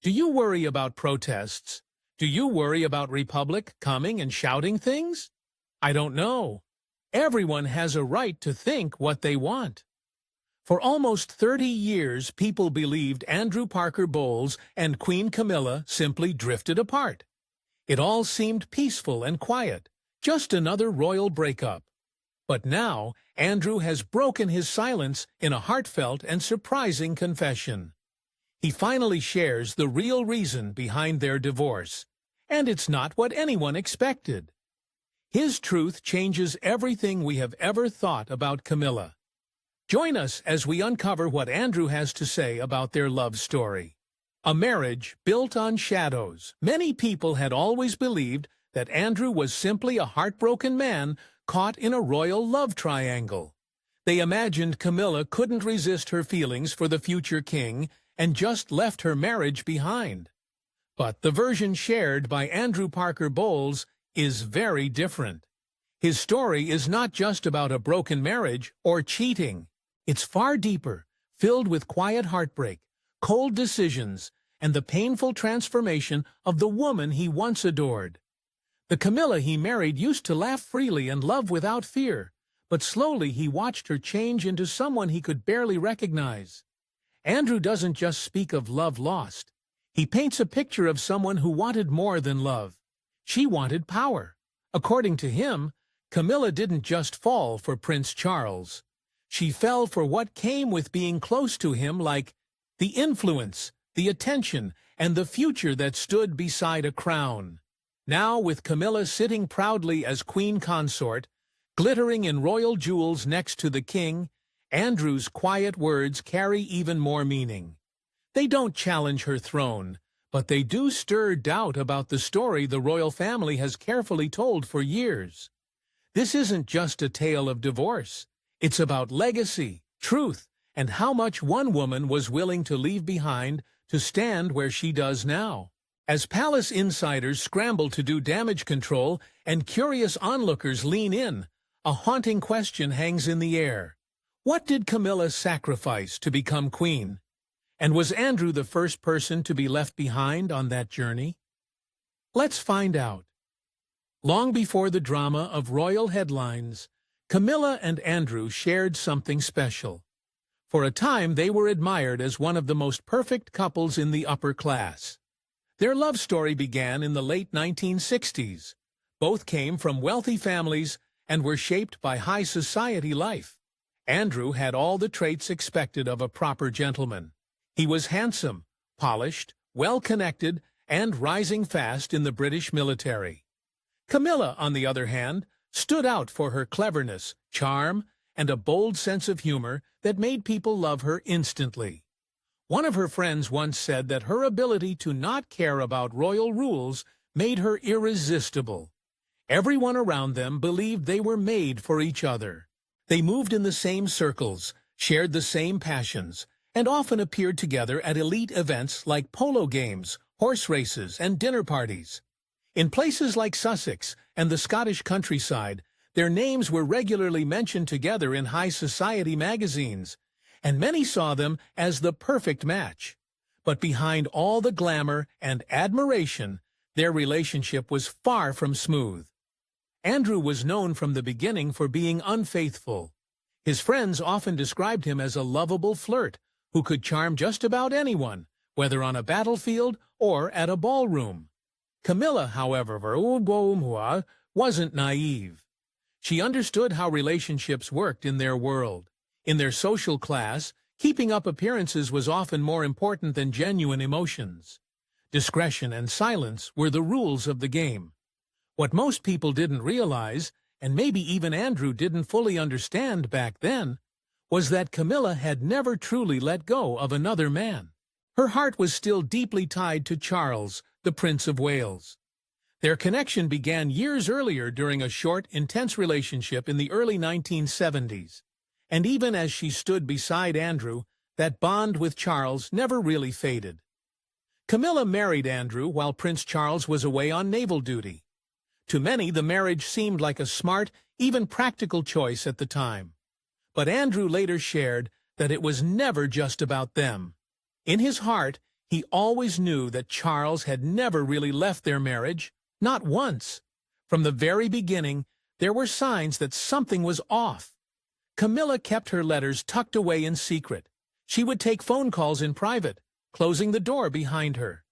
Do you worry about protests? Do you worry about Republic coming and shouting things? I don't know. Everyone has a right to think what they want. For almost 30 years, people believed Andrew Parker Bowles and Queen Camilla simply drifted apart. It all seemed peaceful and quiet, just another royal breakup. But now, Andrew has broken his silence in a heartfelt and surprising confession. He finally shares the real reason behind their divorce, and it's not what anyone expected. His truth changes everything we have ever thought about Camilla. Join us as we uncover what Andrew has to say about their love story. A marriage built on shadows. Many people had always believed that Andrew was simply a heartbroken man caught in a royal love triangle. They imagined Camilla couldn't resist her feelings for the future king and just left her marriage behind. But the version shared by Andrew Parker Bowles is very different. His story is not just about a broken marriage or cheating. It's far deeper, filled with quiet heartbreak, cold decisions, and the painful transformation of the woman he once adored. The Camilla he married used to laugh freely and love without fear, but slowly he watched her change into someone he could barely recognize. Andrew doesn't just speak of love lost. He paints a picture of someone who wanted more than love. She wanted power. According to him, Camilla didn't just fall for Prince Charles. She fell for what came with being close to him, like the influence, the attention, and the future that stood beside a crown. Now, with Camilla sitting proudly as queen consort, glittering in royal jewels next to the king, Andrew's quiet words carry even more meaning. They don't challenge her throne, but they do stir doubt about the story the royal family has carefully told for years. This isn't just a tale of divorce. It's about legacy, truth, and how much one woman was willing to leave behind to stand where she does now. As palace insiders scramble to do damage control and curious onlookers lean in, a haunting question hangs in the air. What did Camilla sacrifice to become queen? And was Andrew the first person to be left behind on that journey? Let's find out. Long before the drama of royal headlines, Camilla and Andrew shared something special. For a time, they were admired as one of the most perfect couples in the upper class. Their love story began in the late 1960s. Both came from wealthy families and were shaped by high society life. Andrew had all the traits expected of a proper gentleman. He was handsome, polished, well-connected, and rising fast in the British military. Camilla, on the other hand, stood out for her cleverness, charm, and a bold sense of humor that made people love her instantly. One of her friends once said that her ability to not care about royal rules made her irresistible. Everyone around them believed they were made for each other. They moved in the same circles, shared the same passions, and often appeared together at elite events like polo games, horse races, and dinner parties. In places like Sussex and the Scottish countryside, their names were regularly mentioned together in high society magazines, and many saw them as the perfect match. But behind all the glamour and admiration, their relationship was far from smooth. Andrew was known from the beginning for being unfaithful. His friends often described him as a lovable flirt who could charm just about anyone, whether on a battlefield or at a ballroom. Camilla, however, wasn't naive. She understood how relationships worked in their world. In their social class, keeping up appearances was often more important than genuine emotions. Discretion and silence were the rules of the game. What most people didn't realize, and maybe even Andrew didn't fully understand back then, was that Camilla had never truly let go of another man. Her heart was still deeply tied to Charles, the Prince of Wales. Their connection began years earlier during a short, intense relationship in the early 1970s. And even as she stood beside Andrew, that bond with Charles never really faded. Camilla married Andrew while Prince Charles was away on naval duty. To many, the marriage seemed like a smart, even practical choice at the time. But Andrew later shared that it was never just about them. In his heart, He always knew that Charles had never really left their marriage, not once. From the very beginning, there were signs that something was off. Camilla kept her letters tucked away in secret. She would take phone calls in private, closing the door behind her.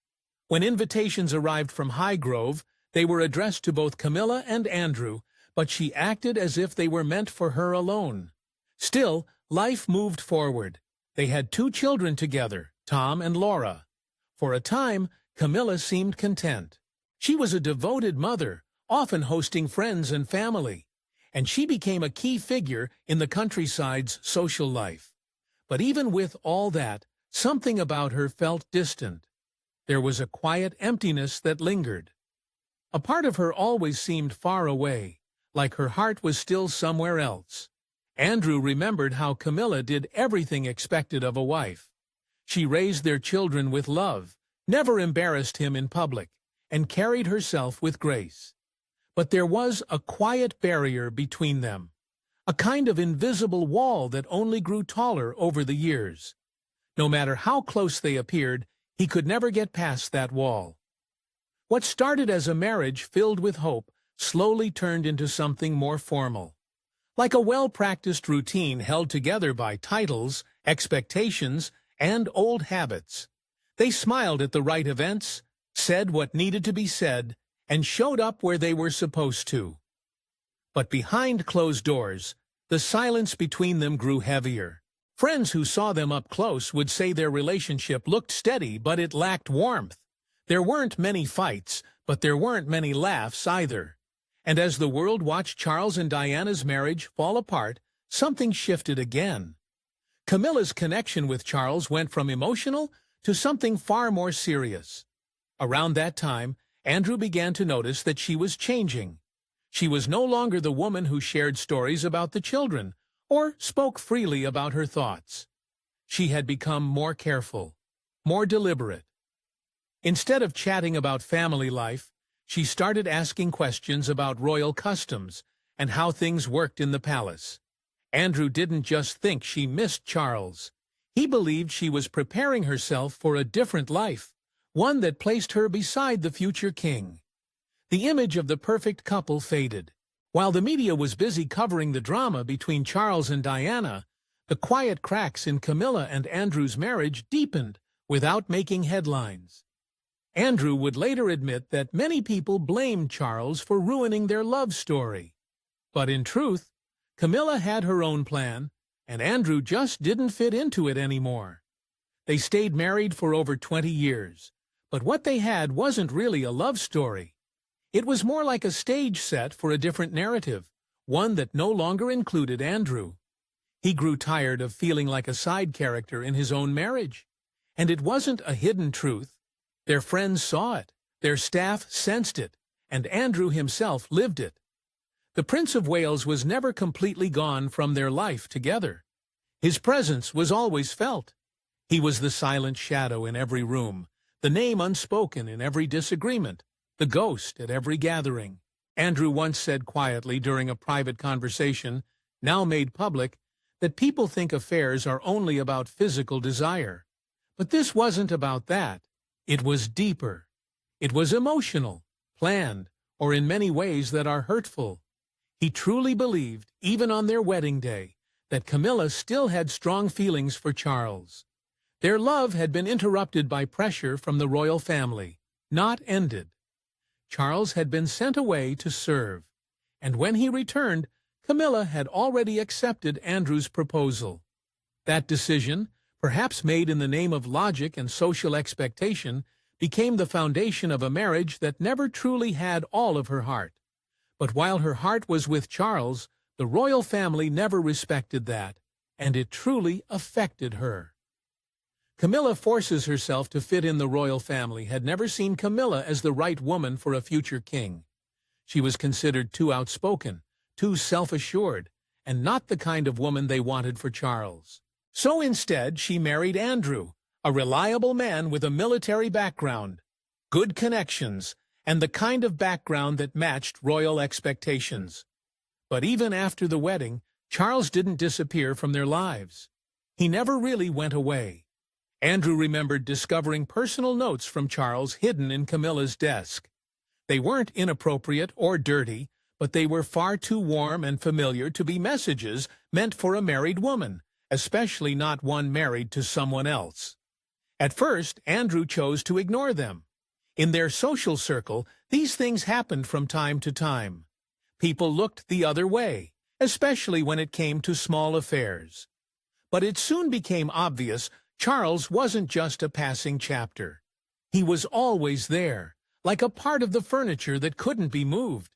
When invitations arrived from Highgrove, they were addressed to both Camilla and Andrew, but she acted as if they were meant for her alone. Still, life moved forward. They had 2 children together, Tom and Laura. For a time, Camilla seemed content. She was a devoted mother, often hosting friends and family, and she became a key figure in the countryside's social life. But even with all that, something about her felt distant. There was a quiet emptiness that lingered. A part of her always seemed far away, like her heart was still somewhere else. Andrew remembered how Camilla did everything expected of a wife. She raised their children with love, never embarrassed him in public, and carried herself with grace. But there was a quiet barrier between them, a kind of invisible wall that only grew taller over the years. No matter how close they appeared, he could never get past that wall. What started as a marriage filled with hope slowly turned into something more formal. Like a well-practiced routine held together by titles, expectations, and old habits. They smiled at the right events, said what needed to be said, and showed up where they were supposed to. But behind closed doors, the silence between them grew heavier. Friends who saw them up close would say their relationship looked steady, but it lacked warmth. There weren't many fights, but there weren't many laughs either. And as the world watched Charles and Diana's marriage fall apart, something shifted again. Camilla's connection with Charles went from emotional to something far more serious. Around that time, Andrew began to notice that she was changing. She was no longer the woman who shared stories about the children or spoke freely about her thoughts. She had become more careful, more deliberate. Instead of chatting about family life, she started asking questions about royal customs and how things worked in the palace. Andrew didn't just think she missed Charles. He believed she was preparing herself for a different life, one that placed her beside the future king. The image of the perfect couple faded. While the media was busy covering the drama between Charles and Diana, the quiet cracks in Camilla and Andrew's marriage deepened without making headlines. Andrew would later admit that many people blamed Charles for ruining their love story. But in truth, Camilla had her own plan, and Andrew just didn't fit into it anymore. They stayed married for over 20 years, but what they had wasn't really a love story. It was more like a stage set for a different narrative, one that no longer included Andrew. He grew tired of feeling like a side character in his own marriage. And it wasn't a hidden truth. Their friends saw it, their staff sensed it, and Andrew himself lived it. The Prince of Wales was never completely gone from their life together. His presence was always felt. He was the silent shadow in every room, the name unspoken in every disagreement, the ghost at every gathering. Andrew once said quietly during a private conversation, now made public, that people think affairs are only about physical desire. But this wasn't about that. It was deeper. It was emotional, planned, or in many ways that are hurtful. He truly believed, even on their wedding day, that Camilla still had strong feelings for Charles. Their love had been interrupted by pressure from the royal family, not ended. Charles had been sent away to serve, and when he returned, Camilla had already accepted Andrew's proposal. That decision, perhaps made in the name of logic and social expectation, became the foundation of a marriage that never truly had all of her heart. But while her heart was with Charles, the royal family never respected that, and it truly affected her. Camilla forces herself to fit in the royal family had never seen Camilla as the right woman for a future king. She was considered too outspoken, too self-assured, and not the kind of woman they wanted for Charles. So instead, she married Andrew, a reliable man with a military background, good connections, and the kind of background that matched royal expectations. But even after the wedding, Charles didn't disappear from their lives. He never really went away. Andrew remembered discovering personal notes from Charles hidden in Camilla's desk. They weren't inappropriate or dirty, but they were far too warm and familiar to be messages meant for a married woman, especially not one married to someone else. At first, Andrew chose to ignore them. In their social circle, these things happened from time to time. People looked the other way, especially when it came to small affairs. But it soon became obvious Charles wasn't just a passing chapter. He was always there, like a part of the furniture that couldn't be moved.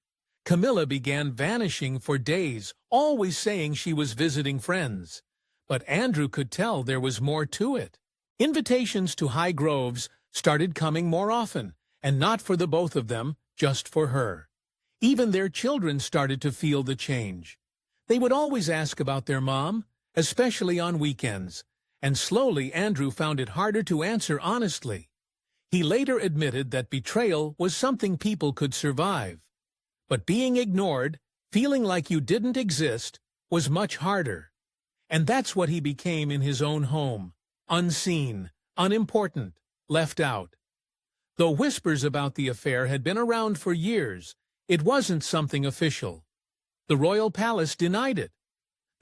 Camilla began vanishing for days, always saying she was visiting friends. But Andrew could tell there was more to it. Invitations to High Groves started coming more often, and not for the both of them, just for her. Even their children started to feel the change. They would always ask about their mom, especially on weekends, and slowly Andrew found it harder to answer honestly. He later admitted that betrayal was something people could survive. But being ignored, feeling like you didn't exist, was much harder. And that's what he became in his own home, unseen, unimportant, left out. Though whispers about the affair had been around for years, it wasn't something official. The royal palace denied it.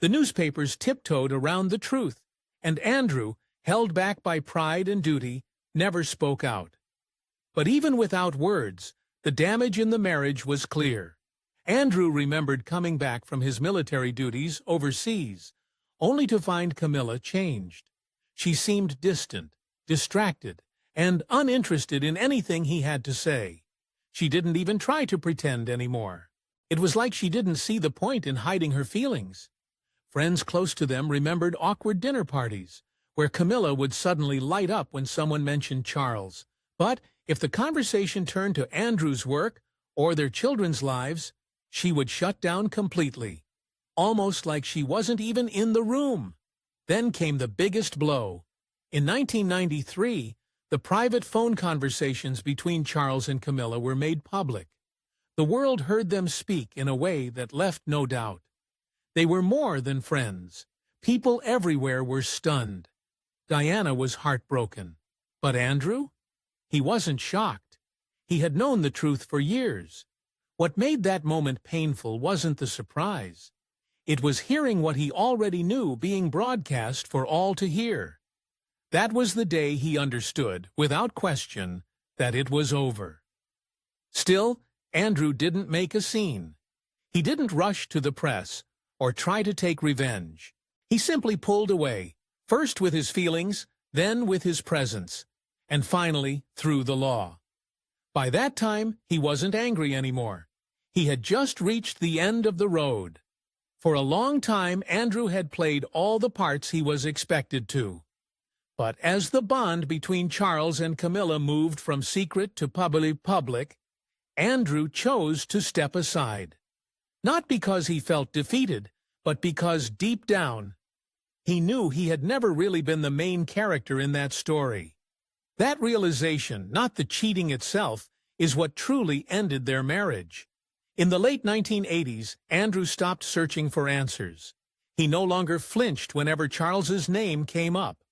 The newspapers tiptoed around the truth, and Andrew, held back by pride and duty, never spoke out. But even without words, the damage in the marriage was clear. Andrew remembered coming back from his military duties overseas, only to find Camilla changed. She seemed distant, distracted, and uninterested in anything he had to say. She didn't even try to pretend anymore. It was like she didn't see the point in hiding her feelings. Friends close to them remembered awkward dinner parties, where Camilla would suddenly light up when someone mentioned Charles. But if the conversation turned to Andrew's work or their children's lives, she would shut down completely, almost like she wasn't even in the room. Then came the biggest blow. In 1993, the private phone conversations between Charles and Camilla were made public. The world heard them speak in a way that left no doubt. They were more than friends. People everywhere were stunned. Diana was heartbroken. But Andrew? He wasn't shocked. He had known the truth for years. What made that moment painful wasn't the surprise. It was hearing what he already knew being broadcast for all to hear. That was the day he understood, without question, that it was over. Still, Andrew didn't make a scene. He didn't rush to the press or try to take revenge. He simply pulled away, first with his feelings, then with his presence, and finally through the law. By that time, he wasn't angry anymore. He had just reached the end of the road. For a long time, Andrew had played all the parts he was expected to. But as the bond between Charles and Camilla moved from secret to public, Andrew chose to step aside. Not because he felt defeated, but because deep down, he knew he had never really been the main character in that story. That realization, not the cheating itself, is what truly ended their marriage. In the late 1980s, Andrew stopped searching for answers. He no longer flinched whenever Charles's name came up.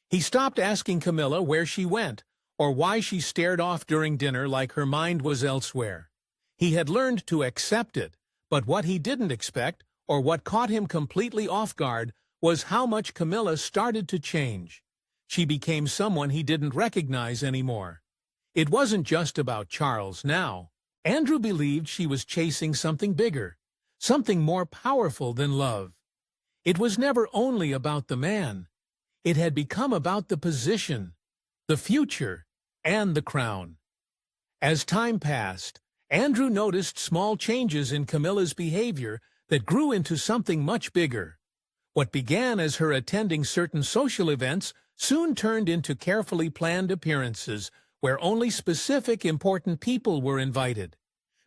He stopped asking Camilla where she went, or why she stared off during dinner like her mind was elsewhere. He had learned to accept it, but what he didn't expect, or what caught him completely off guard, was how much Camilla started to change. She became someone he didn't recognize anymore. It wasn't just about Charles now. Andrew believed she was chasing something bigger, something more powerful than love. It was never only about the man. It had become about the position, the future, and the crown. As time passed, Andrew noticed small changes in Camilla's behavior that grew into something much bigger. What began as her attending certain social events soon turned into carefully planned appearances where only specific important people were invited.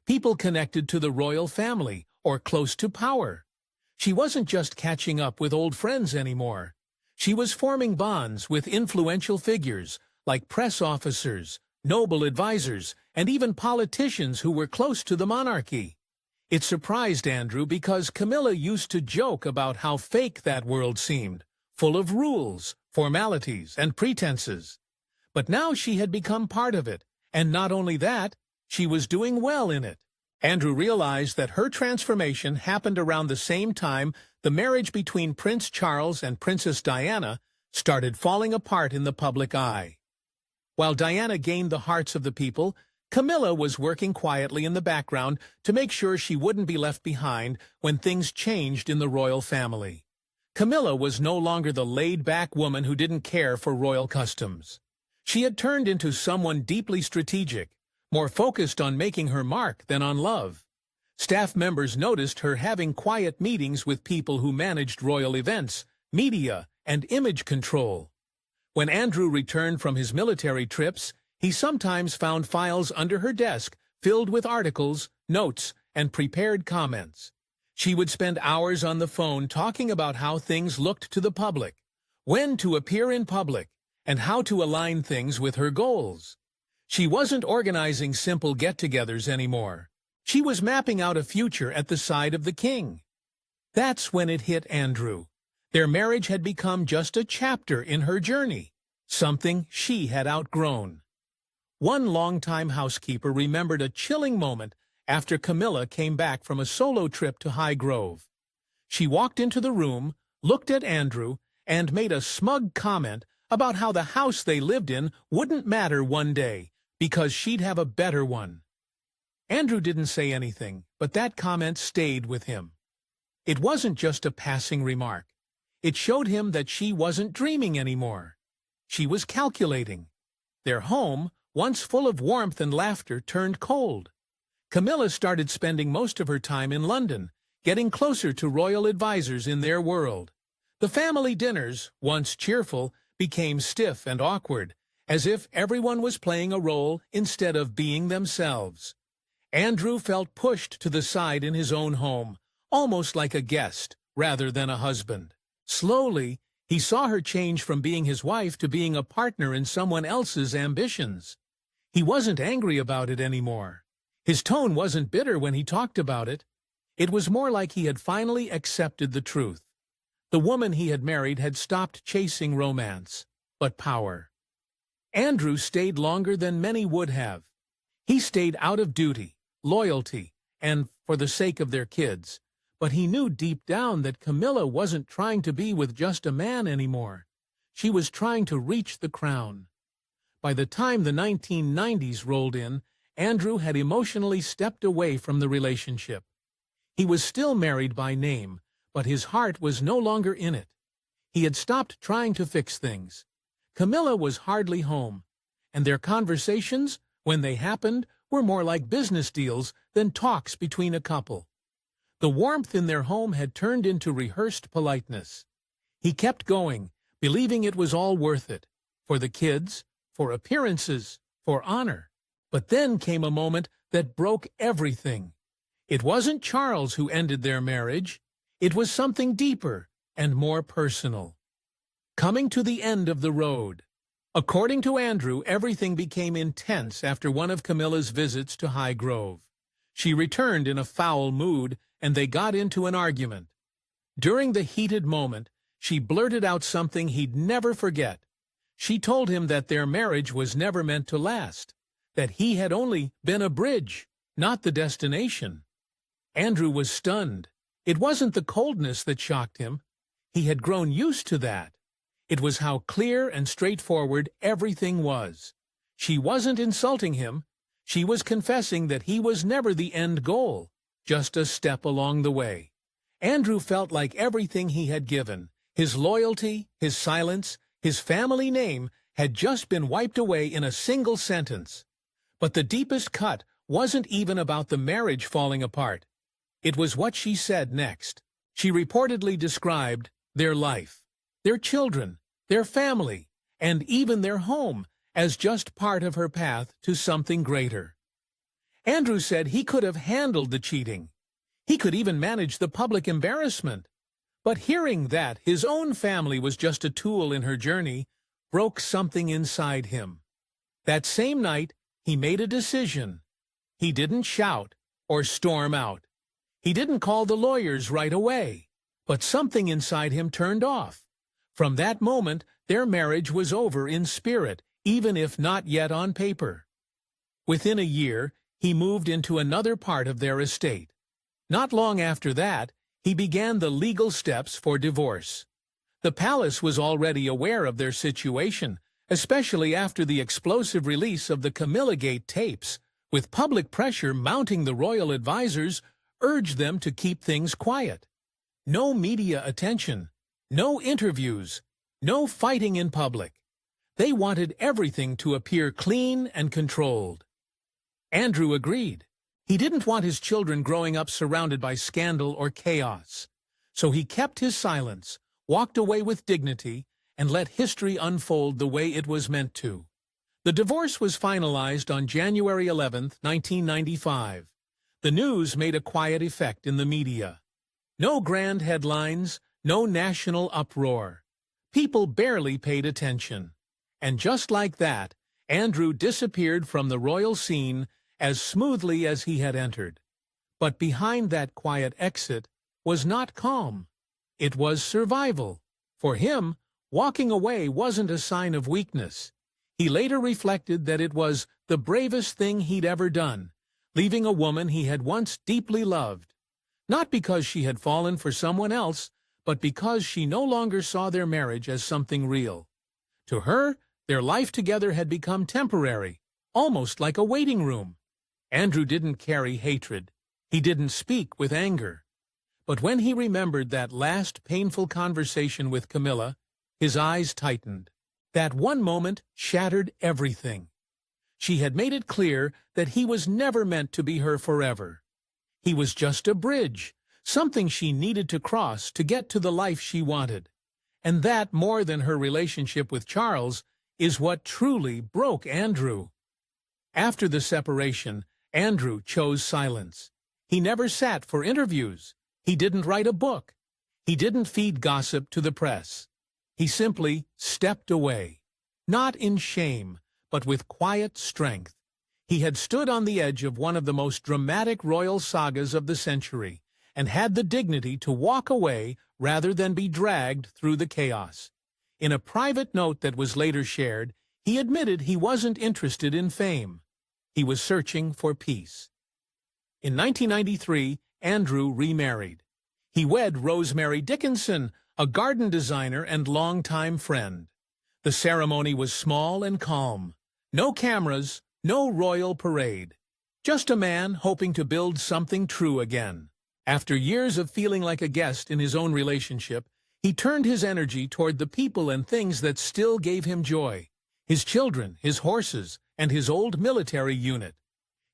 People connected to the royal family or close to power. She wasn't just catching up with old friends anymore. She was forming bonds with influential figures like press officers, noble advisors, and even politicians who were close to the monarchy. It surprised Andrew because Camilla used to joke about how fake that world seemed, full of rules, formalities, and pretenses. But now she had become part of it, and not only that, she was doing well in it. Andrew realized that her transformation happened around the same time the marriage between Prince Charles and Princess Diana started falling apart in the public eye. While Diana gained the hearts of the people, Camilla was working quietly in the background to make sure she wouldn't be left behind when things changed in the royal family. Camilla was no longer the laid-back woman who didn't care for royal customs. She had turned into someone deeply strategic, more focused on making her mark than on love. Staff members noticed her having quiet meetings with people who managed royal events, media, and image control. When Andrew returned from his military trips, he sometimes found files under her desk filled with articles, notes, and prepared comments. She would spend hours on the phone talking about how things looked to the public, when to appear in public, and how to align things with her goals. She wasn't organizing simple get-togethers anymore. She was mapping out a future at the side of the king. That's when it hit Andrew. Their marriage had become just a chapter in her journey, something she had outgrown. One longtime housekeeper remembered a chilling moment after Camilla came back from a solo trip to High Grove. She walked into the room, looked at Andrew, and made a smug comment about how the house they lived in wouldn't matter one day, because she'd have a better one. Andrew didn't say anything, but that comment stayed with him. It wasn't just a passing remark. It showed him that she wasn't dreaming anymore. She was calculating. Their home, once full of warmth and laughter, turned cold. Camilla started spending most of her time in London, getting closer to royal advisors in their world. The family dinners, once cheerful, became stiff and awkward, as if everyone was playing a role instead of being themselves. Andrew felt pushed to the side in his own home, almost like a guest rather than a husband. Slowly, he saw her change from being his wife to being a partner in someone else's ambitions. He wasn't angry about it anymore. His tone wasn't bitter when he talked about it. It was more like he had finally accepted the truth. The woman he had married had stopped chasing romance, but power. Andrew stayed longer than many would have. He stayed out of duty, loyalty, and for the sake of their kids. But he knew deep down that Camilla wasn't trying to be with just a man anymore. She was trying to reach the crown. By the time the 1990s rolled in, Andrew had emotionally stepped away from the relationship. He was still married by name, but his heart was no longer in it. He had stopped trying to fix things. Camilla was hardly home, and their conversations, when they happened, were more like business deals than talks between a couple. The warmth in their home had turned into rehearsed politeness. He kept going, believing it was all worth it, for the kids, for appearances, for honor. But then came a moment that broke everything. It wasn't Charles who ended their marriage. It was something deeper and more personal. Coming to the end of the road. According to Andrew, everything became intense after one of Camilla's visits to High Grove. She returned in a foul mood, and they got into an argument. During the heated moment, she blurted out something he'd never forget. She told him that their marriage was never meant to last, that he had only been a bridge, not the destination. Andrew was stunned. It wasn't the coldness that shocked him. He had grown used to that. It was how clear and straightforward everything was. She wasn't insulting him. She was confessing that he was never the end goal, just a step along the way. Andrew felt like everything he had given, his loyalty, his silence, his family name, had just been wiped away in a single sentence. But the deepest cut wasn't even about the marriage falling apart. It was what she said next. She reportedly described their life, their children, their family, and even their home as just part of her path to something greater. Andrew said he could have handled the cheating. He could even manage the public embarrassment. But hearing that his own family was just a tool in her journey broke something inside him. That same night, he made a decision. He didn't shout or storm out. He didn't call the lawyers right away. But something inside him turned off. From that moment, their marriage was over in spirit, even if not yet on paper. Within a year, he moved into another part of their estate. Not long after that, he began the legal steps for divorce. The palace was already aware of their situation, especially after the explosive release of the Camilla Gate tapes, with public pressure mounting. The royal advisors urged them to keep things quiet. No media attention, no interviews, no fighting in public. They wanted everything to appear clean and controlled. Andrew agreed. He didn't want his children growing up surrounded by scandal or chaos. So he kept his silence, walked away with dignity, and let history unfold the way it was meant to. The divorce was finalized on January 11, 1995. The news made a quiet effect in the media. No grand headlines, no national uproar. People barely paid attention. And just like that, Andrew disappeared from the royal scene as smoothly as he had entered. But behind that quiet exit was not calm. It was survival. For him, walking away wasn't a sign of weakness. He later reflected that it was the bravest thing he'd ever done, leaving a woman he had once deeply loved. Not because she had fallen for someone else, but because she no longer saw their marriage as something real. To her, their life together had become temporary, almost like a waiting room. Andrew didn't carry hatred. He didn't speak with anger. But when he remembered that last painful conversation with Camilla, his eyes tightened. That one moment shattered everything. She had made it clear that he was never meant to be her forever. He was just a bridge, something she needed to cross to get to the life she wanted. And that, more than her relationship with Charles, is what truly broke Andrew. After the separation, Andrew chose silence. He never sat for interviews. He didn't write a book. He didn't feed gossip to the press. He simply stepped away, not in shame, but with quiet strength. He had stood on the edge of one of the most dramatic royal sagas of the century, and had the dignity to walk away rather than be dragged through the chaos. In a private note that was later shared, he admitted he wasn't interested in fame. He was searching for peace. In 1993, Andrew remarried. He wed Rosemary Dickinson, a garden designer and longtime friend. The ceremony was small and calm. No cameras, no royal parade. Just a man hoping to build something true again. After years of feeling like a guest in his own relationship, he turned his energy toward the people and things that still gave him joy. His children, his horses, and his old military unit.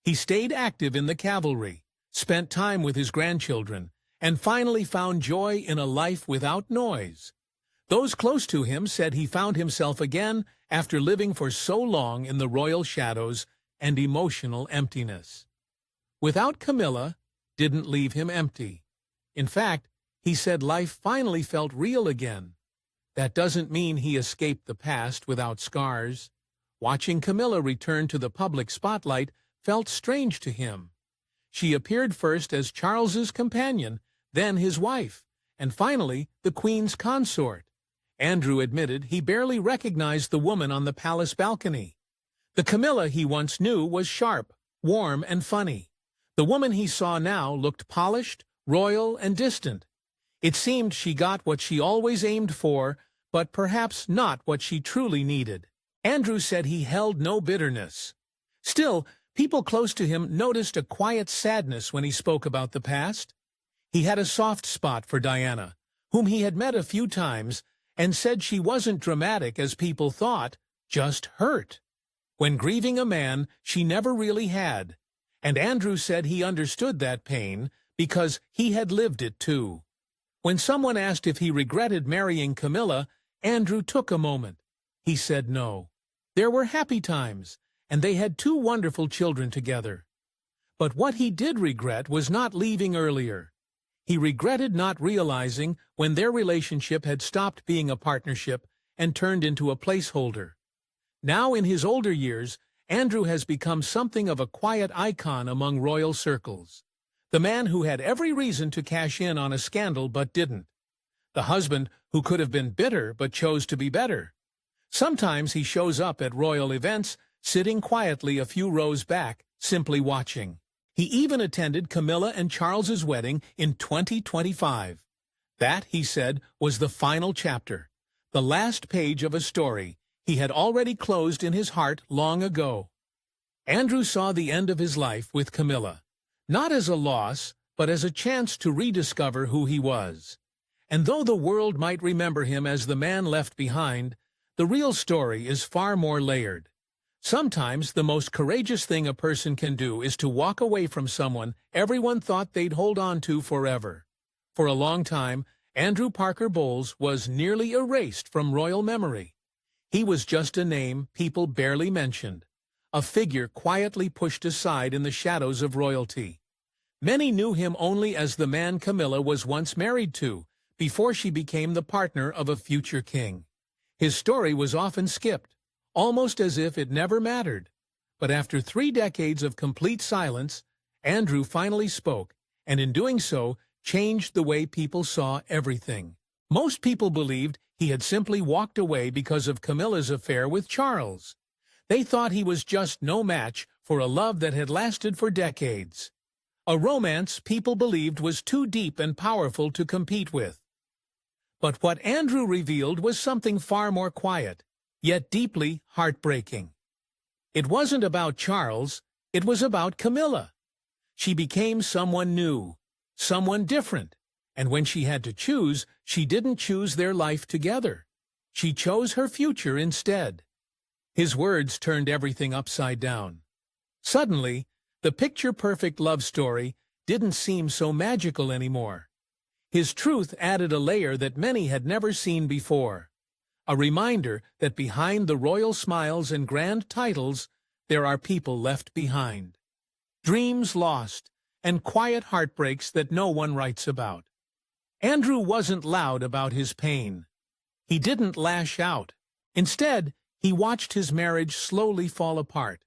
He stayed active in the cavalry, spent time with his grandchildren, and finally found joy in a life without noise. Those close to him said he found himself again after living for so long in the royal shadows and emotional emptiness. Without Camilla didn't leave him empty. In fact, he said life finally felt real again. That doesn't mean he escaped the past without scars. Watching Camilla return to the public spotlight felt strange to him. She appeared first as Charles's companion, then his wife, and finally the Queen's consort. Andrew admitted he barely recognized the woman on the palace balcony. The Camilla he once knew was sharp, warm, and funny. The woman he saw now looked polished, royal, and distant. It seemed she got what she always aimed for, but perhaps not what she truly needed. Andrew said he held no bitterness. Still, people close to him noticed a quiet sadness when he spoke about the past. He had a soft spot for Diana, whom he had met a few times, and said she wasn't dramatic as people thought, just hurt. When grieving a man, she never really had. And Andrew said he understood that pain because he had lived it too. When someone asked if he regretted marrying Camilla, Andrew took a moment. He said no. There were happy times, and they had 2 wonderful children together. But what he did regret was not leaving earlier. He regretted not realizing when their relationship had stopped being a partnership and turned into a placeholder. Now in his older years, Andrew has become something of a quiet icon among royal circles. The man who had every reason to cash in on a scandal but didn't. the husband who could have been bitter but chose to be better. Sometimes he shows up at royal events, sitting quietly a few rows back, simply watching. He even attended Camilla and Charles's wedding in 2025. That, he said, was the final chapter, the last page of a story he had already closed in his heart long ago. Andrew saw the end of his life with Camilla, not as a loss, but as a chance to rediscover who he was. And though the world might remember him as the man left behind, the real story is far more layered. Sometimes the most courageous thing a person can do is to walk away from someone everyone thought they'd hold on to forever. For a long time, Andrew Parker Bowles was nearly erased from royal memory. He was just a name people barely mentioned, a figure quietly pushed aside in the shadows of royalty. Many knew him only as the man Camilla was once married to, before she became the partner of a future king. His story was often skipped, almost as if it never mattered. But after 3 decades of complete silence, Andrew finally spoke, and in doing so, changed the way people saw everything. Most people believed he had simply walked away because of Camilla's affair with Charles. They thought he was just no match for a love that had lasted for decades. A romance people believed was too deep and powerful to compete with. But what Andrew revealed was something far more quiet, yet deeply heartbreaking. It wasn't about Charles, it was about Camilla. She became someone new, someone different, and when she had to choose, she didn't choose their life together. She chose her future instead. His words turned everything upside down. Suddenly, the picture-perfect love story didn't seem so magical anymore. His truth added a layer that many had never seen before. A reminder that behind the royal smiles and grand titles, there are people left behind. Dreams lost, and quiet heartbreaks that no one writes about. Andrew wasn't loud about his pain. He didn't lash out. Instead, he watched his marriage slowly fall apart.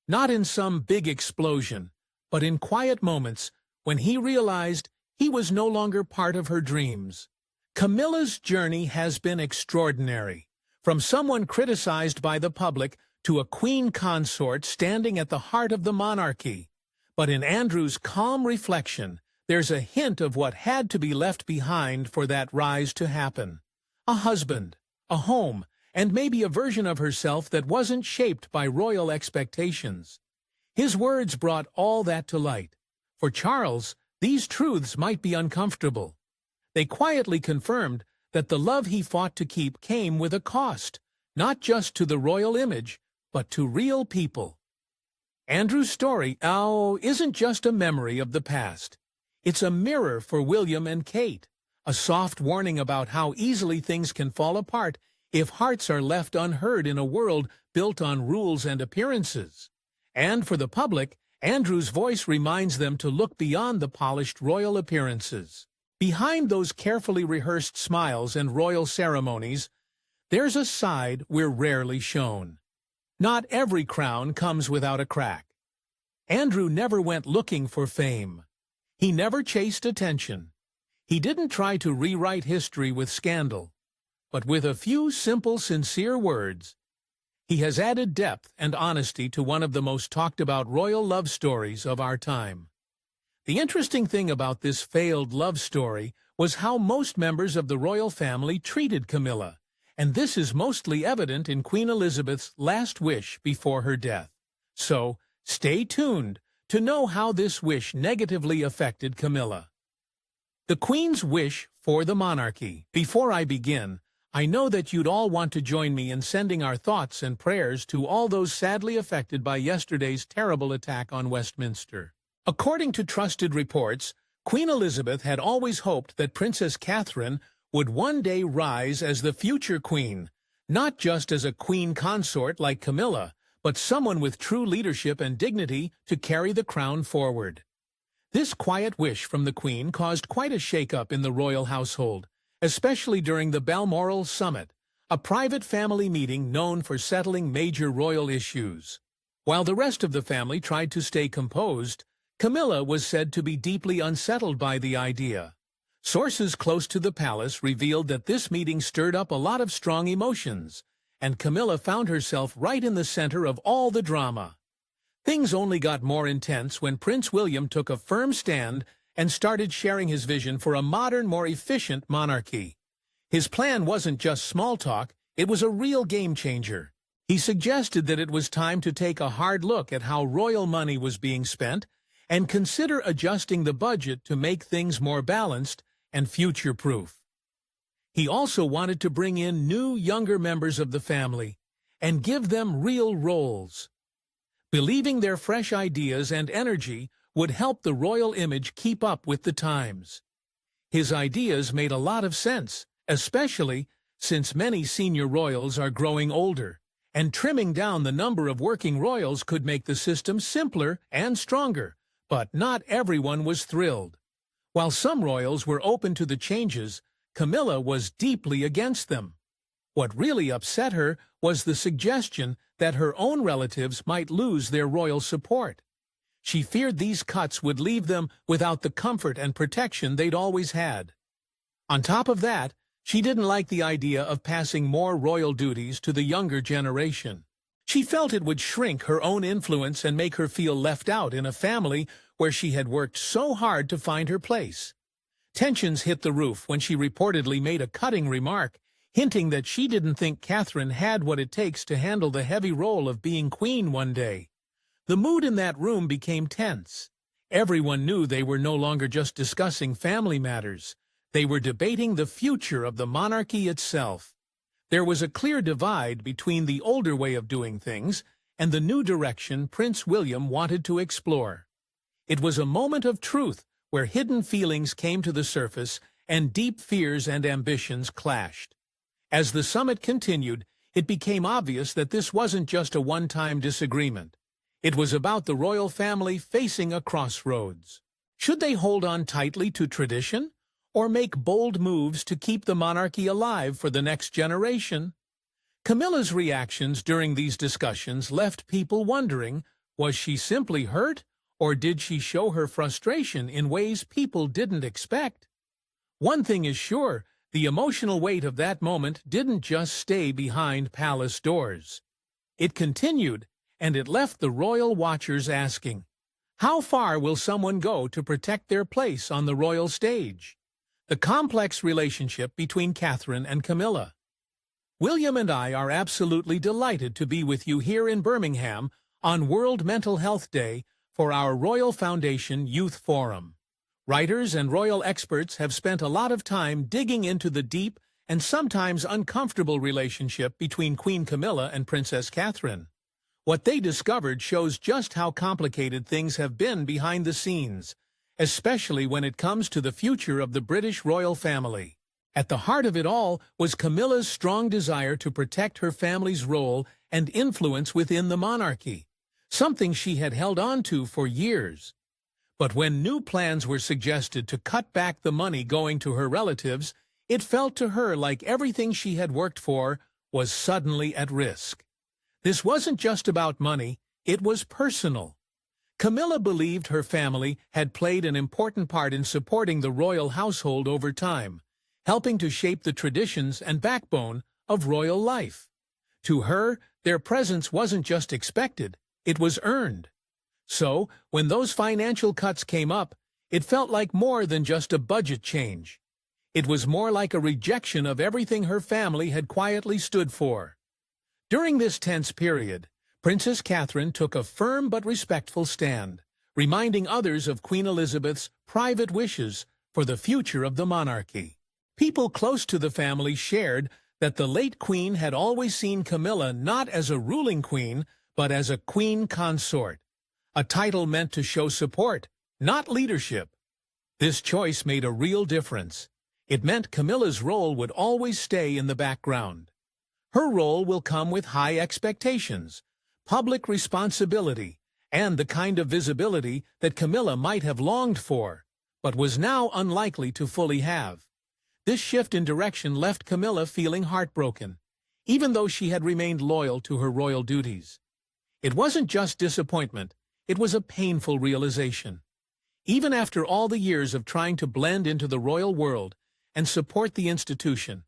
Not in some big explosion, but in quiet moments when he realized he was no longer part of her dreams. Camilla's journey has been extraordinary. From someone criticized by the public to a queen consort standing at the heart of the monarchy. But in Andrew's calm reflection, there's a hint of what had to be left behind for that rise to happen. A husband, a home, and maybe a version of herself that wasn't shaped by royal expectations. His words brought all that to light. For Charles, these truths might be uncomfortable. They quietly confirmed that the love he fought to keep came with a cost, not just to the royal image, but to real people. Andrew's story, isn't just a memory of the past. It's a mirror for William and Kate, a soft warning about how easily things can fall apart if hearts are left unheard in a world built on rules and appearances. And for the public, Andrew's voice reminds them to look beyond the polished royal appearances. Behind those carefully rehearsed smiles and royal ceremonies, there's a side we're rarely shown. Not every crown comes without a crack. Andrew never went looking for fame. He never chased attention. He didn't try to rewrite history with scandal. But with a few simple, sincere words, he has added depth and honesty to one of the most talked-about royal love stories of our time. The interesting thing about this failed love story was how most members of the royal family treated Camilla, and this is mostly evident in Queen Elizabeth's last wish before her death. So, stay tuned to know how this wish negatively affected Camilla. The Queen's wish for the monarchy. Before I begin, I know that you'd all want to join me in sending our thoughts and prayers to all those sadly affected by yesterday's terrible attack on Westminster. According to trusted reports, Queen Elizabeth had always hoped that Princess Catherine would one day rise as the future queen, not just as a queen consort like Camilla, but someone with true leadership and dignity to carry the crown forward. This quiet wish from the Queen caused quite a shake-up in the royal household, especially during the Balmoral Summit, a private family meeting known for settling major royal issues. While the rest of the family tried to stay composed, Camilla was said to be deeply unsettled by the idea. Sources close to the palace revealed that this meeting stirred up a lot of strong emotions, and Camilla found herself right in the center of all the drama. Things only got more intense when Prince William took a firm stand and started sharing his vision for a modern, more efficient monarchy. His plan wasn't just small talk, it was a real game-changer. He suggested that it was time to take a hard look at how royal money was being spent and consider adjusting the budget to make things more balanced and future-proof. He also wanted to bring in new, younger members of the family and give them real roles. Believing their fresh ideas and energy would help the royal image keep up with the times. His ideas made a lot of sense, especially since many senior royals are growing older, and trimming down the number of working royals could make the system simpler and stronger, but not everyone was thrilled. While some royals were open to the changes, Camilla was deeply against them. What really upset her was the suggestion that her own relatives might lose their royal support. She feared these cuts would leave them without the comfort and protection they'd always had. On top of that, she didn't like the idea of passing more royal duties to the younger generation. She felt it would shrink her own influence and make her feel left out in a family where she had worked so hard to find her place. Tensions hit the roof when she reportedly made a cutting remark, hinting that she didn't think Catherine had what it takes to handle the heavy role of being queen one day. The mood in that room became tense. Everyone knew they were no longer just discussing family matters. They were debating the future of the monarchy itself. There was a clear divide between the older way of doing things and the new direction Prince William wanted to explore. It was a moment of truth where hidden feelings came to the surface and deep fears and ambitions clashed. As the summit continued, it became obvious that this wasn't just a one-time disagreement. It was about the royal family facing a crossroads. Should they hold on tightly to tradition, or make bold moves to keep the monarchy alive for the next generation? Camilla's reactions during these discussions left people wondering, was she simply hurt, or did she show her frustration in ways people didn't expect? One thing is sure, the emotional weight of that moment didn't just stay behind palace doors. It continued, and it left the royal watchers asking, how far will someone go to protect their place on the royal stage? The complex relationship between Catherine and Camilla. William and I are absolutely delighted to be with you here in Birmingham on World Mental Health Day for our Royal Foundation Youth Forum. Writers and royal experts have spent a lot of time digging into the deep and sometimes uncomfortable relationship between Queen Camilla and Princess Catherine. What they discovered shows just how complicated things have been behind the scenes, especially when it comes to the future of the British royal family. At the heart of it all was Camilla's strong desire to protect her family's role and influence within the monarchy, something she had held on to for years. But when new plans were suggested to cut back the money going to her relatives, it felt to her like everything she had worked for was suddenly at risk. This wasn't just about money, it was personal. Camilla believed her family had played an important part in supporting the royal household over time, helping to shape the traditions and backbone of royal life. To her, their presence wasn't just expected, it was earned. So, when those financial cuts came up, it felt like more than just a budget change. It was more like a rejection of everything her family had quietly stood for. During this tense period, Princess Catherine took a firm but respectful stand, reminding others of Queen Elizabeth's private wishes for the future of the monarchy. People close to the family shared that the late queen had always seen Camilla not as a ruling queen, but as a queen consort, a title meant to show support, not leadership. This choice made a real difference. It meant Camilla's role would always stay in the background. Her role will come with high expectations, public responsibility, and the kind of visibility that Camilla might have longed for, but was now unlikely to fully have. This shift in direction left Camilla feeling heartbroken, even though she had remained loyal to her royal duties. It wasn't just disappointment, it was a painful realization. Even after all the years of trying to blend into the royal world and support the institution,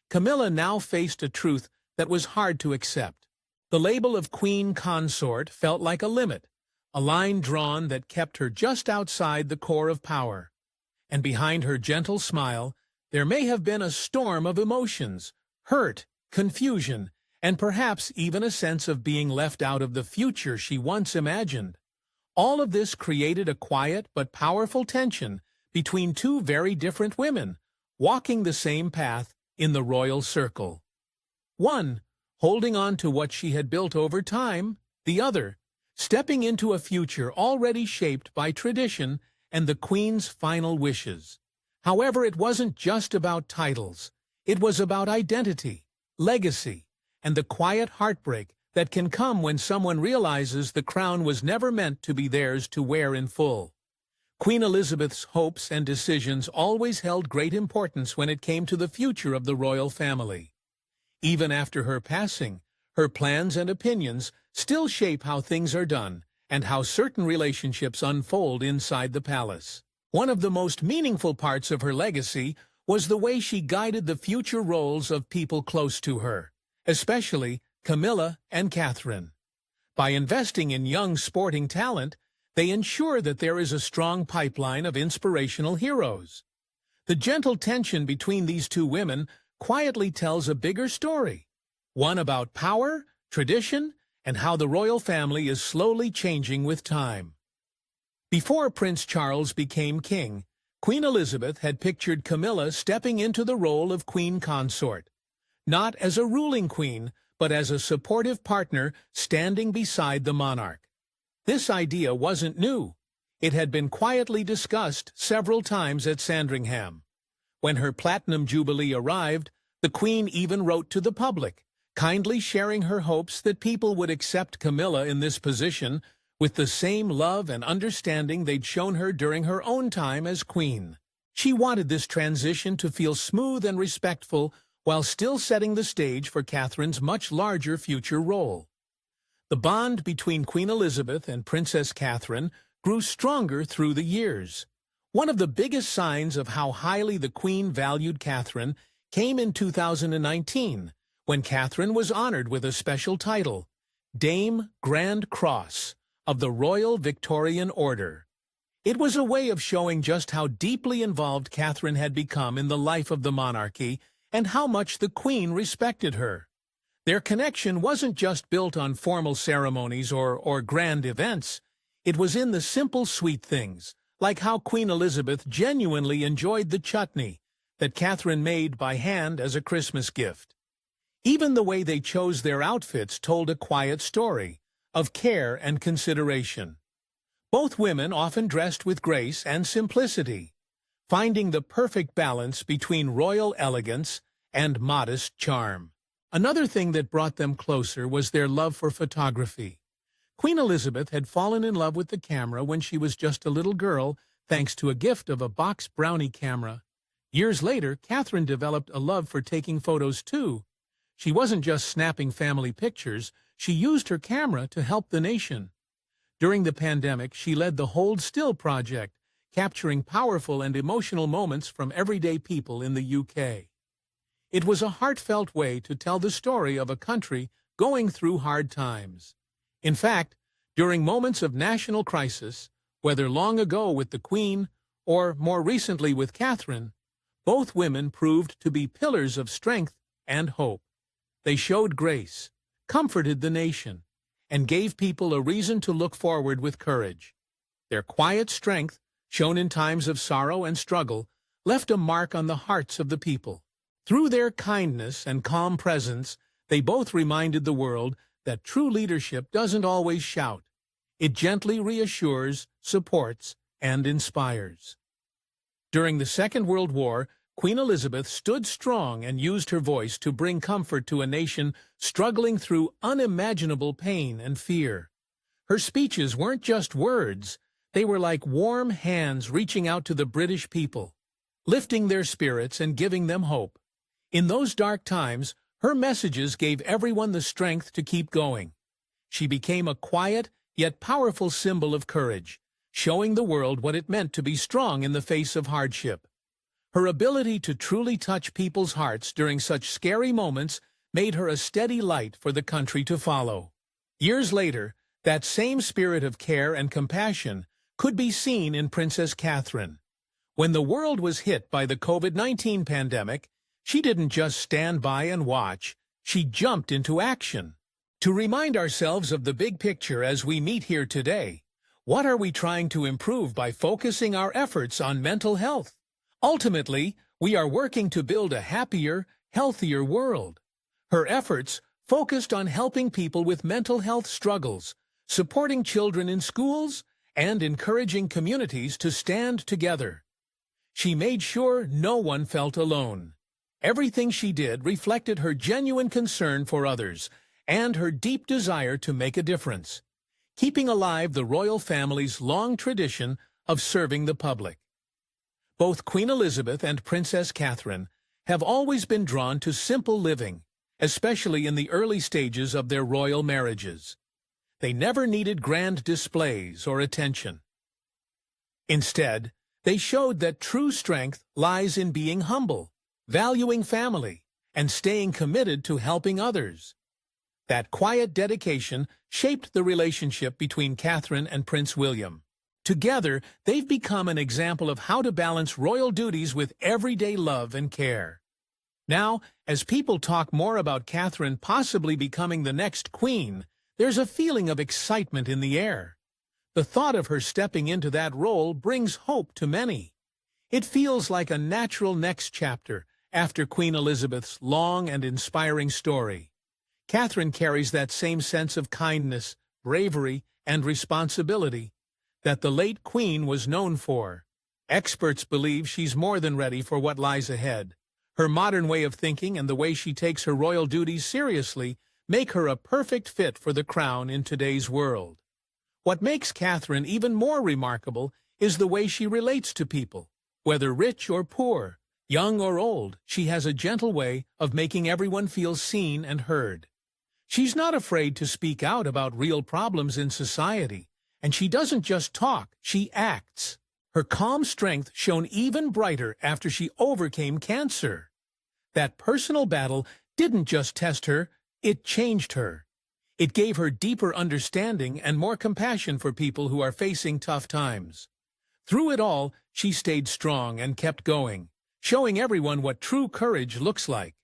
Camilla now faced a truth that was hard to accept. The label of queen consort felt like a limit, a line drawn that kept her just outside the core of power. And behind her gentle smile, there may have been a storm of emotions, hurt, confusion, and perhaps even a sense of being left out of the future she once imagined. All of this created a quiet but powerful tension between two very different women, walking the same path in the royal circle. One, holding on to what she had built over time, the other, stepping into a future already shaped by tradition and the Queen's final wishes. However, it wasn't just about titles. It was about identity, legacy, and the quiet heartbreak that can come when someone realizes the crown was never meant to be theirs to wear in full. Queen Elizabeth's hopes and decisions always held great importance when it came to the future of the royal family. Even after her passing, her plans and opinions still shape how things are done and how certain relationships unfold inside the palace. One of the most meaningful parts of her legacy was the way she guided the future roles of people close to her, especially Camilla and Catherine. By investing in young sporting talent, they ensure that there is a strong pipeline of inspirational heroes. The gentle tension between these two women quietly tells a bigger story, one about power, tradition, and how the royal family is slowly changing with time. Before Prince Charles became king, Queen Elizabeth had pictured Camilla stepping into the role of queen consort, not as a ruling queen, but as a supportive partner standing beside the monarch. This idea wasn't new. It had been quietly discussed several times at Sandringham. When her Platinum Jubilee arrived, the Queen even wrote to the public, kindly sharing her hopes that people would accept Camilla in this position with the same love and understanding they'd shown her during her own time as Queen. She wanted this transition to feel smooth and respectful while still setting the stage for Catherine's much larger future role. The bond between Queen Elizabeth and Princess Catherine grew stronger through the years. One of the biggest signs of how highly the Queen valued Catherine came in 2019, when Catherine was honored with a special title, Dame Grand Cross of the Royal Victorian Order. It was a way of showing just how deeply involved Catherine had become in the life of the monarchy and how much the Queen respected her. Their connection wasn't just built on formal ceremonies or grand events. It was in the simple sweet things, like how Queen Elizabeth genuinely enjoyed the chutney that Catherine made by hand as a Christmas gift. Even the way they chose their outfits told a quiet story of care and consideration. Both women often dressed with grace and simplicity, finding the perfect balance between royal elegance and modest charm. Another thing that brought them closer was their love for photography. Queen Elizabeth had fallen in love with the camera when she was just a little girl, thanks to a gift of a box brownie camera. Years later, Catherine developed a love for taking photos too. She wasn't just snapping family pictures, she used her camera to help the nation. During the pandemic, she led the Hold Still project, capturing powerful and emotional moments from everyday people in the UK. It was a heartfelt way to tell the story of a country going through hard times. In fact, during moments of national crisis, whether long ago with the Queen or more recently with Catherine, both women proved to be pillars of strength and hope. They showed grace, comforted the nation, and gave people a reason to look forward with courage. Their quiet strength, shown in times of sorrow and struggle, left a mark on the hearts of the people. Through their kindness and calm presence, they both reminded the world that true leadership doesn't always shout. It gently reassures, supports, and inspires. During the Second World War, Queen Elizabeth stood strong and used her voice to bring comfort to a nation struggling through unimaginable pain and fear. Her speeches weren't just words, they were like warm hands reaching out to the British people, lifting their spirits and giving them hope. In those dark times, her messages gave everyone the strength to keep going. She became a quiet yet powerful symbol of courage, showing the world what it meant to be strong in the face of hardship. Her ability to truly touch people's hearts during such scary moments made her a steady light for the country to follow. Years later, that same spirit of care and compassion could be seen in Princess Catherine. When the world was hit by the COVID-19 pandemic, she didn't just stand by and watch, she jumped into action. To remind ourselves of the big picture as we meet here today, what are we trying to improve by focusing our efforts on mental health? Ultimately, we are working to build a happier, healthier world. Her efforts focused on helping people with mental health struggles, supporting children in schools, and encouraging communities to stand together. She made sure no one felt alone. Everything she did reflected her genuine concern for others and her deep desire to make a difference, keeping alive the royal family's long tradition of serving the public. Both Queen Elizabeth and Princess Catherine have always been drawn to simple living, especially in the early stages of their royal marriages. They never needed grand displays or attention. Instead, they showed that true strength lies in being humble, valuing family, and staying committed to helping others. That quiet dedication shaped the relationship between Catherine and Prince William. Together, they've become an example of how to balance royal duties with everyday love and care. Now, as people talk more about Catherine possibly becoming the next queen, there's a feeling of excitement in the air. The thought of her stepping into that role brings hope to many. It feels like a natural next chapter after Queen Elizabeth's long and inspiring story. Catherine carries that same sense of kindness, bravery, and responsibility that the late Queen was known for. Experts believe she's more than ready for what lies ahead. Her modern way of thinking and the way she takes her royal duties seriously make her a perfect fit for the crown in today's world. What makes Catherine even more remarkable is the way she relates to people. Whether rich or poor, young or old, she has a gentle way of making everyone feel seen and heard. She's not afraid to speak out about real problems in society, and she doesn't just talk, she acts. Her calm strength shone even brighter after she overcame cancer. That personal battle didn't just test her, it changed her. It gave her deeper understanding and more compassion for people who are facing tough times. Through it all, she stayed strong and kept going, showing everyone what true courage looks like.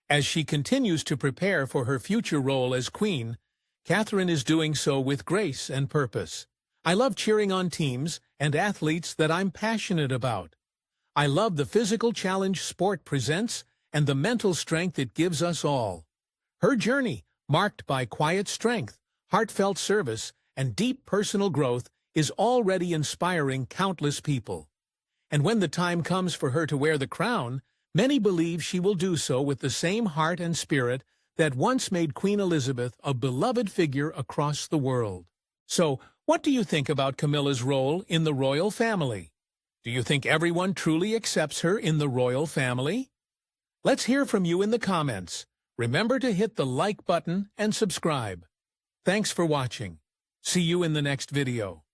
As she continues to prepare for her future role as queen, Catherine is doing so with grace and purpose. I love cheering on teams and athletes that I'm passionate about. I love the physical challenge sport presents and the mental strength it gives us all. Her journey, marked by quiet strength, heartfelt service, and deep personal growth, is already inspiring countless people. And when the time comes for her to wear the crown, many believe she will do so with the same heart and spirit that once made Queen Elizabeth a beloved figure across the world. So, what do you think about Camilla's role in the royal family? Do you think everyone truly accepts her in the royal family? Let's hear from you in the comments. Remember to hit the like button and subscribe. Thanks for watching. See you in the next video.